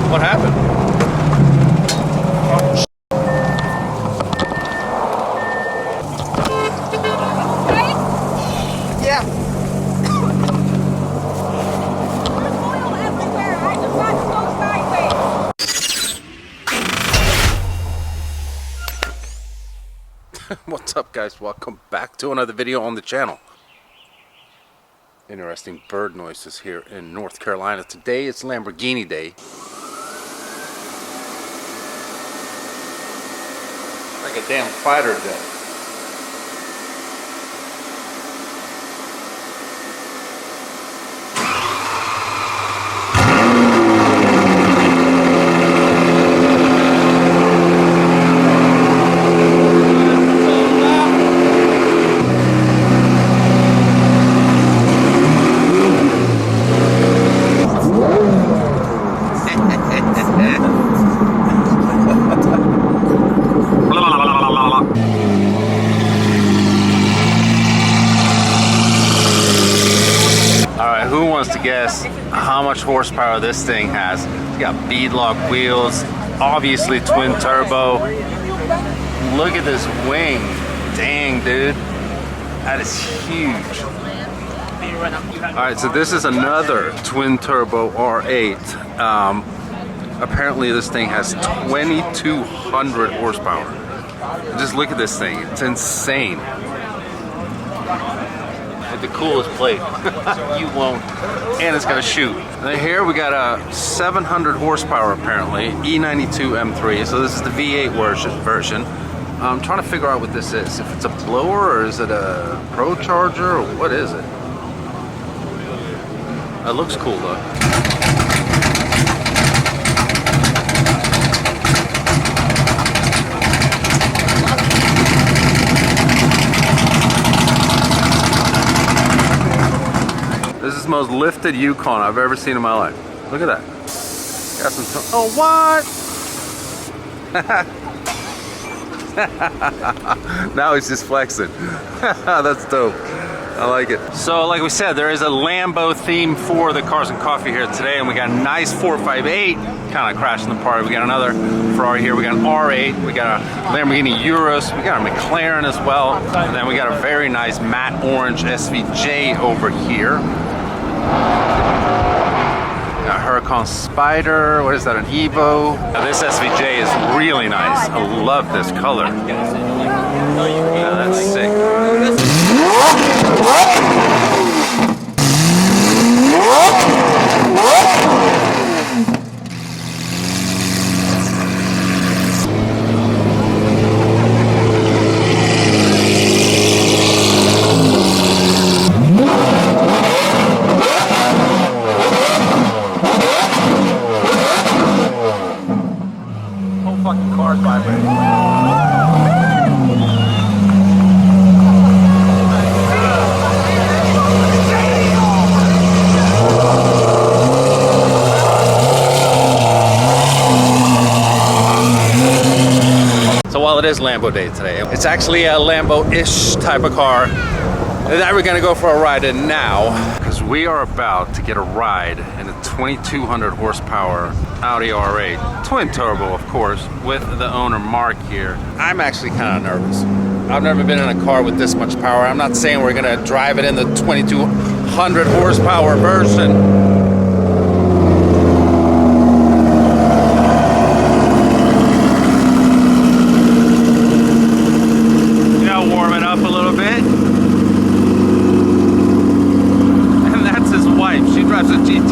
What happened? Oh, yeah. What's up, guys? Welcome back to another video on the channel. Interesting bird noises here in North Carolina. Today it's Lamborghini Day. Like a damn fighter jet. Who wants to guess how much horsepower this thing has? It's got beadlock wheels, obviously twin turbo. Look at this wing. Dang, dude. That is huge. Alright, so this is another twin turbo R8. Apparently this thing has 2,200 horsepower. Just look at this thing. It's insane. The coolest plate. You won't. And it's gonna shoot. And here we got a 700 horsepower apparently, E92 M3. So this is the V8 version. I'm trying to figure out what this is. If it's a blower or is it a Pro Charger or what is it? It looks cool though. This is the most lifted Yukon I've ever seen in my life. Look at that. Got some. Oh, what? Now he's just flexing. That's dope. I like it. So, like we said, there is a Lambo theme for the Cars and Coffee here today, and we got a nice 458, kind of crashing the party. We got another Ferrari here. We got an R8. We got a Lamborghini Urus. We got a McLaren as well, and then we got a very nice matte orange SVJ over here. Got Huracan Spider. What is that, an Evo? Now, this SVJ is really nice. I love this color. Yeah, that's sick. Fucking cars vibrating. So while it is Lambo Day today, it's actually a Lambo-ish type of car that we're gonna go for a ride in now, because we are about to get a ride in a 2,200 horsepower Audi R8, twin turbo of course, with the owner Mark here. I'm actually kind of nervous. I've never been in a car with this much power. I'm not saying we're gonna drive it in the 2,200 horsepower version.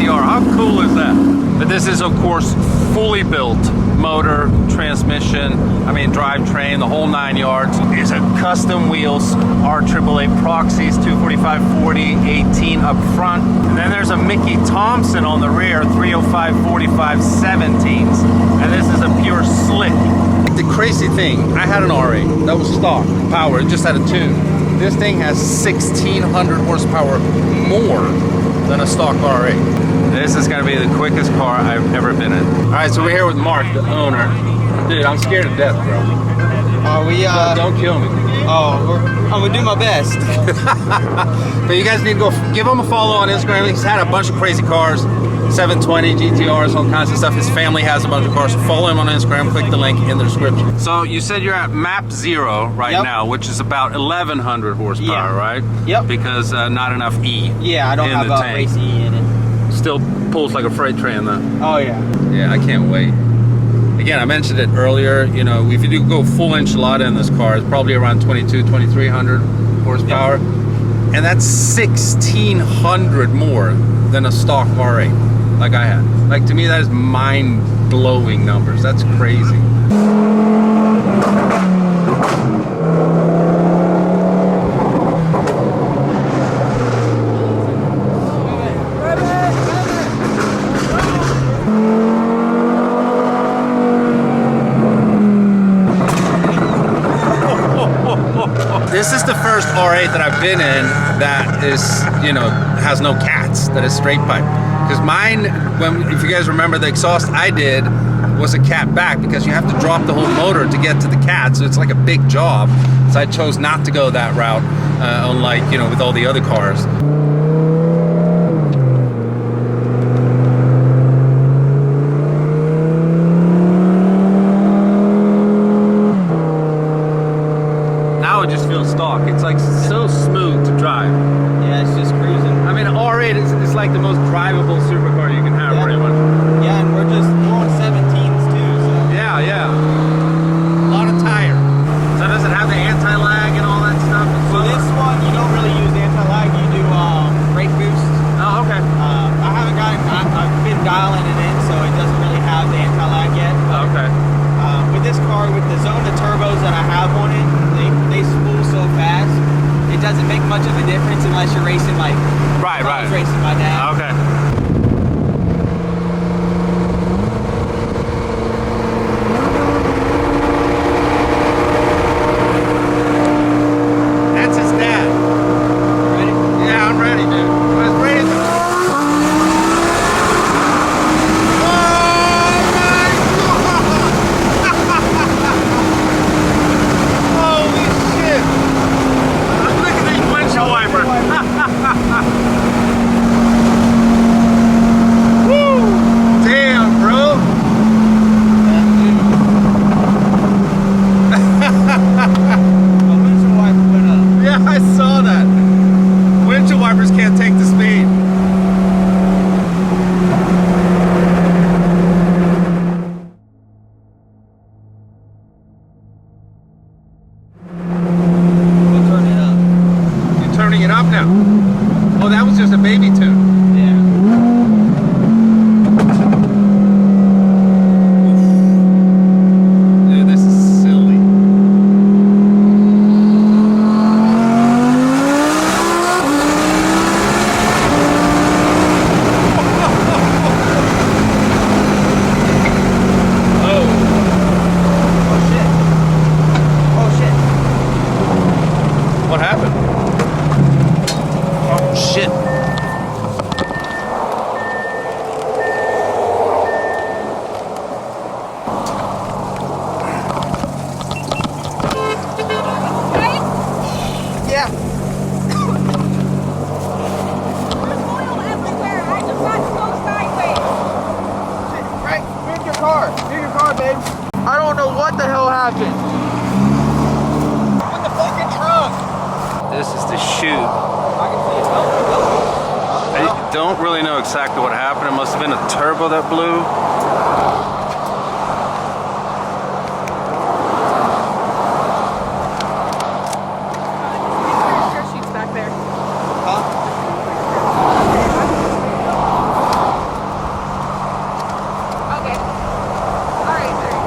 How cool is that? But this is of course fully built motor, transmission, drivetrain, the whole 9 yards. It's a custom wheels, R888 proxies, 245/40, 18 up front. And then there's a Mickey Thompson on the rear, 305/45 17s. And this is a pure slick. The crazy thing, I had an R8 that was stock power, it just had a tune. This thing has 1,600 horsepower more than a stock R8. This is gonna be the quickest car I've ever been in. All right, so we're here with Mark, the owner. Dude, I'm scared to death, bro. Don't kill me. Oh, I'm gonna do my best. But you guys need to go give him a follow on Instagram. He's had a bunch of crazy cars. 720 GTRs, all kinds of stuff. His family has a bunch of cars. So follow him on Instagram. Click the link in the description. So you said you're at map 0 right now, which is about 1100 horsepower, right? Yep. Because not enough E. Yeah, I don't have a race E in it. Still pulls like a freight train though. Oh yeah. Yeah, I can't wait. Again, I mentioned it earlier, you know, if you do go full enchilada in this car, it's probably around 2300 horsepower. Yep. And that's 1600 more than a stock R8 like I had. Like, to me, that is mind-blowing numbers. That's crazy. This is the first R8 that I've been in that is, you know, has no cats, that is straight pipe. Because mine, if you guys remember, the exhaust I did was a cat back, because you have to drop the whole motor to get to the cat, so it's like a big job. So I chose not to go that route, unlike, you know, with all the other cars. It just feels stock. It's like so smooth to drive. Yeah, it's just cruising. I mean, R8 is like the most drivable supercar you can have, pretty much. Yeah, and we're on 17s too, so. Yeah, yeah. A lot of tire. So does it have the anti-lag and all that stuff? So this one, you don't really use anti-lag. You do brake boost. Oh, okay. I've been dialing it in, so it doesn't really have the anti-lag yet. Okay. With this car, with the zone of turbos that I have on it, they spool so fast, it doesn't make much of a difference unless you're racing like I was racing my dad. Okay. That's his dad. Ready? Yeah, I'm ready, dude. Let's race it. Oh, that was just a baby tune. Yeah. Dude, this is silly. Oh shit. What happened? Oh shit. Yeah. There's oil everywhere. I just got to go sideways. Right, move your car. Move your car, babe. I don't know what the hell happened. With the fucking trunk. This is the chute. I can see it. I don't really know exactly what happened. It must have been a turbo that blew. Your sheets back there. Huh? Okay. All right, there.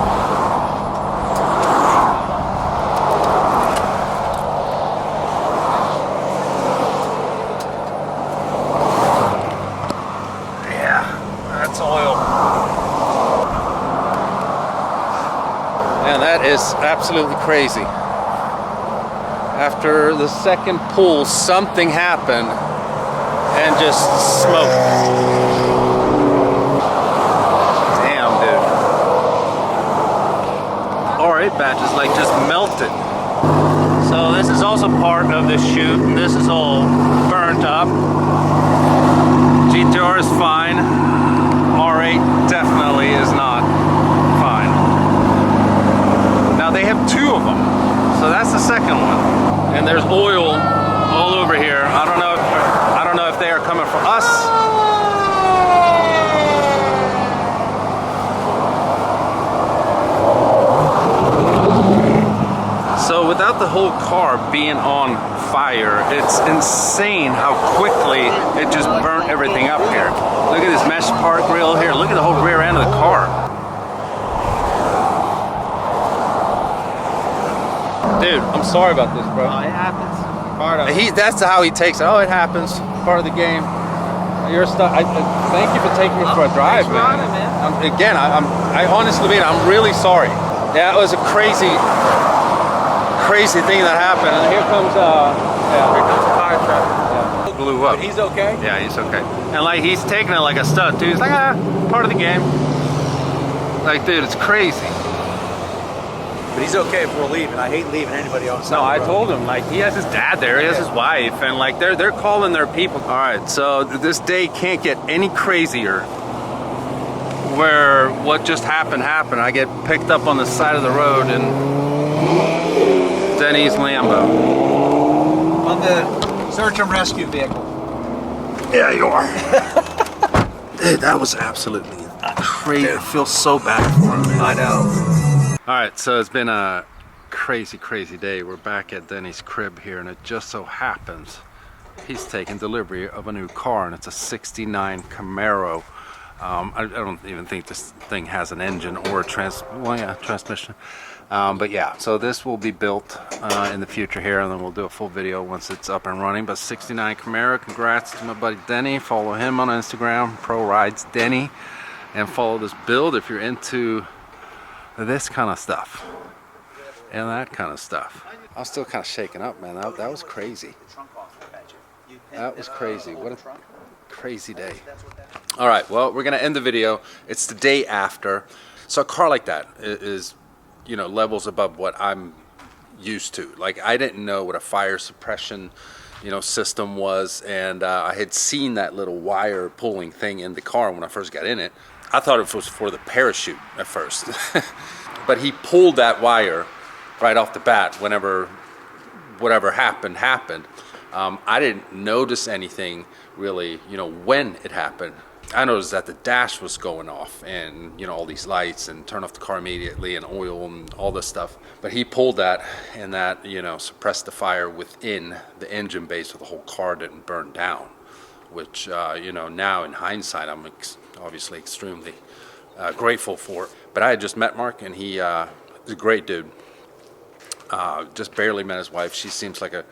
That's oil. And that is absolutely crazy. After the second pull, something happened and just smoked. Damn, dude. R8 batch is like just melted. So this is also part of the chute, and this is all burnt up. GTR is fine. R8 definitely is not fine. Now they have 2 of them, so that's the second one. And there's oil all over here. I don't know if they are coming for us. So without the whole car being on fire, it's insane how quickly it just burnt everything up here. Look at this mesh part grill here. Look at the whole rear end of the car. Dude, I'm sorry about this, bro. Oh, it happens. Part of it. That's how he takes it. Oh, it happens. Part of the game. You're stuck. Thank you for taking me for a drive, man. Again, I honestly mean, I'm really sorry. Yeah, it was a crazy thing that happened. And here comes Here comes the fire truck. yeah, blew up. But he's okay? Yeah, he's okay. And like he's taking it like a stunt, dude. He's like, part of the game. Like, dude, it's crazy. But he's okay if we're leaving. I hate leaving anybody else. No, I told him, like, he has his dad there, he has his wife, and like they're calling their people. All right, so this day can't get any crazier. Where what just happened. I get picked up on the side of the road in Denny's Lambo. On the search and rescue vehicle. Yeah, you are. Dude, that was absolutely crazy. I feel so bad for him. I know. All right, so it's been a crazy day. We're back at Denny's crib here, and it just so happens he's taking delivery of a new car, and it's a '69 Camaro. I don't even think this thing has an engine or a transmission. But yeah, so this will be built in the future here, and then we'll do a full video once it's up and running. But '69 Camaro, congrats to my buddy Denny. Follow him on Instagram, Pro Rides Denny, and follow this build if you're into this kind of stuff and that kind of stuff. I'm still kind of shaken up, man. That was crazy. That was crazy. What a crazy day. All right, well, we're gonna end the video. It's the day after. So a car like that is, you know, levels above what I'm used to. Like, I didn't know what a fire suppression, you know, system was, and I had seen that little wire pulling thing in the car when I first got in it. I thought it was for the parachute at first. But he pulled that wire right off the bat whenever whatever happened. I didn't notice anything really, you know, when it happened. I noticed that the dash was going off and, you know, all these lights, and turn off the car immediately, and oil and all this stuff. But he pulled that, and that, you know, suppressed the fire within the engine bay so the whole car didn't burn down, which, you know, now in hindsight, I'm obviously extremely grateful for. But I had just met Mark, and he is a great dude. Just barely met his wife. She seems like a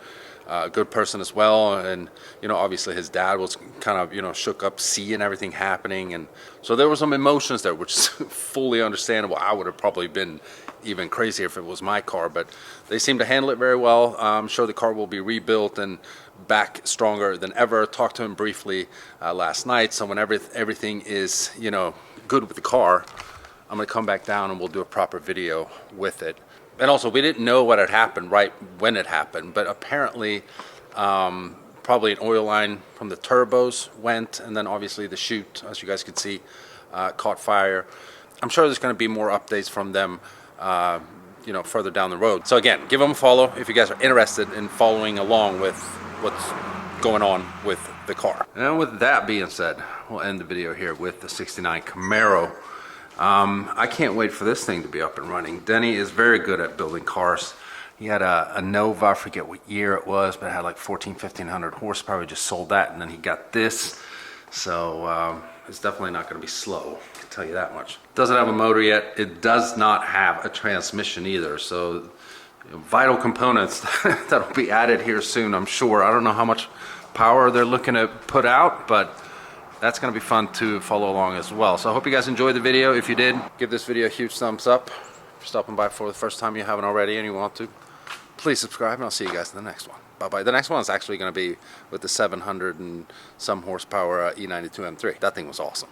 good person as well, and you know, obviously his dad was kind of, you know, shook up seeing everything happening, and so there were some emotions there, which is fully understandable. I would have probably been even crazier if it was my car, but they seem to handle it very well. I'm sure the car will be rebuilt and back stronger than ever. Talked to him briefly last night, so when everything is, you know, good with the car, I'm gonna come back down and we'll do a proper video with it. And also, we didn't know what had happened right when it happened, but apparently probably an oil line from the turbos went, and then obviously the chute, as you guys can see, caught fire. I'm sure there's going to be more updates from them, you know, further down the road. So again, give them a follow if you guys are interested in following along with what's going on with the car. And with that being said, we'll end the video here with the '69 Camaro. I can't wait for this thing to be up and running. Denny is very good at building cars. He had a Nova, I forget what year it was, but it had like 1,500 horsepower. He just sold that, and then he got this. So it's definitely not going to be slow, I can tell you that much. Doesn't have a motor yet. It does not have a transmission either. So, you know, vital components that'll be added here soon, I'm sure. I don't know how much power they're looking to put out, but that's going to be fun to follow along as well. So I hope you guys enjoyed the video. If you did, give this video a huge thumbs up. If you're stopping by for the first time, you haven't already and you want to, please subscribe, and I'll see you guys in the next one. Bye-bye. The next one is actually going to be with the 700 and some horsepower E92 M3. That thing was awesome.